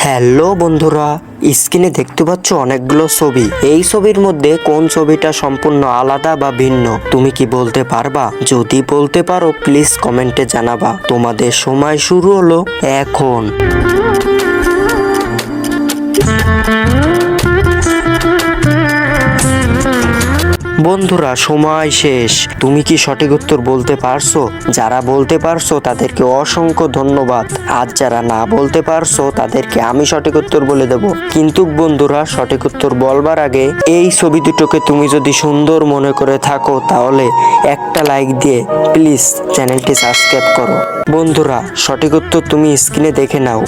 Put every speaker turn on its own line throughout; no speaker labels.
Hello বন্ধুরা, স্ক্রিনে দেখতে পাচ্ছ অনেকগুলো ছবি। এই ছবির মধ্যে কোন ছবিটা সম্পূর্ণ আলাদা বা ভিন্ন তুমি কি বলতে পারবা? যদি বলতে পারো প্লিজ কমেন্টে জানাবা। তোমাদের সময় শুরু হলো এখন। বন্ধুরা সময় শেষ। তুমি কি সঠিক উত্তর বলতে পারছো? যারা বলতে পারছো তাদেরকে অসংখ্য ধন্যবাদ। আর যারা না বলতে পারছো তাদেরকে আমি সঠিক উত্তর বলে দেব। কিন্তু বন্ধুরা সঠিক উত্তর বলবার আগে এই ছবি দুটোকে তুমি যদি সুন্দর মনে করে থাকো তাহলে একটা লাইক দিয়ে প্লিজ চ্যানেলটি সাবস্ক্রাইব করো। বন্ধুরা সঠিক উত্তর তুমি স্ক্রিনে দেখে নাও।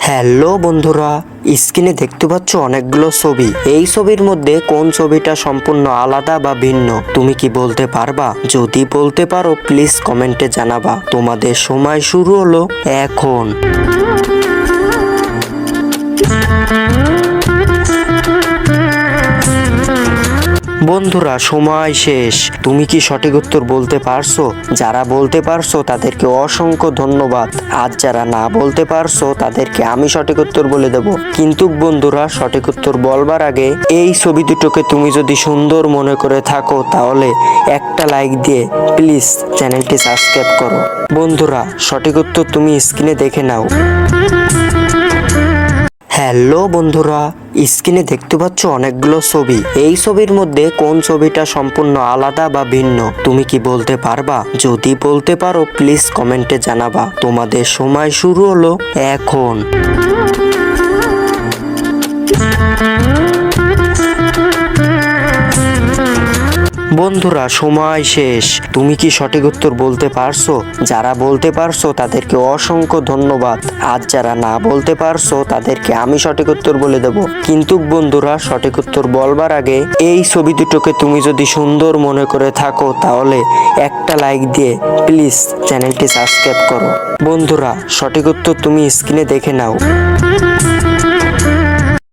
হ্যালো বন্ধুরা, স্ক্রিনে দেখতে পাচ্ছ অনেকগুলো ছবি। এই ছবির মধ্যে কোন ছবিটা সম্পূর্ণ আলাদা বা ভিন্ন তুমি কি বলতে পারবা? যদি বলতে পারো প্লিজ কমেন্টে জানাবা। তোমাদের সময় শুরু হলো এখন। বন্ধুরা সময় শেষ। তুমি কি সঠিক উত্তর বলতে পারছো? যারা বলতে পারছো তাদেরকে অসংখ্য ধন্যবাদ। আর যারা না বলতে পারছো তাদেরকে আমি সঠিক উত্তর বলে দেব। কিন্তু বন্ধুরা সঠিক উত্তর বলবার আগে এই ছবি দুটোকে তুমি যদি সুন্দর মনে করে থাকো তাহলে একটা লাইক দিয়ে প্লিজ চ্যানেলটি সাবস্ক্রাইব করো। বন্ধুরা সঠিক উত্তর তুমি স্ক্রিনে দেখে নাও। হ্যালো বন্ধুরা, স্ক্রিনে দেখতে পাচ্ছ অনেকগুলো ছবি। এই ছবির মধ্যে কোন ছবিটা সম্পূর্ণ আলাদা বা ভিন্ন তুমি কি বলতে পারবা? যদি বলতে পারো প্লিজ কমেন্টে জানাবা। তোমাদের সময় শুরু হলো এখন। বন্ধুরা সঠিক উত্তর তুমি স্ক্রিনে দেখে নাও। হ্যালো বন্ধুরা, স্ক্রিনে দেখতে পাচ্ছ অনেকগুলো ছবি। এই ছবির মধ্যে কোন ছবিটা সম্পূর্ণ আলাদা বা ভিন্ন তুমি কি বলতে পারবা? যদি বলতে পারো প্লিজ কমেন্টে জানাবা। তোমাদের সময় শুরু হলো এখন। বন্ধুরা সময় শেষ। তুমি কি সঠিক উত্তর বলতে পারছো? যারা বলতে পারছো তাদেরকে অসংখ্য ধন্যবাদ। আর যারা না বলতে পারছো তাদেরকে আমি সঠিক উত্তর বলে দেব। কিন্তু বন্ধুরা সঠিক উত্তর বলবার আগে এই ছবি দুটোকে তুমি যদি সুন্দর মনে করে থাকো তাহলে একটা লাইক দিয়ে প্লিজ চ্যানেলটি সাবস্ক্রাইব করো। বন্ধুরা সঠিক উত্তর তুমি স্ক্রিনে দেখে নাও।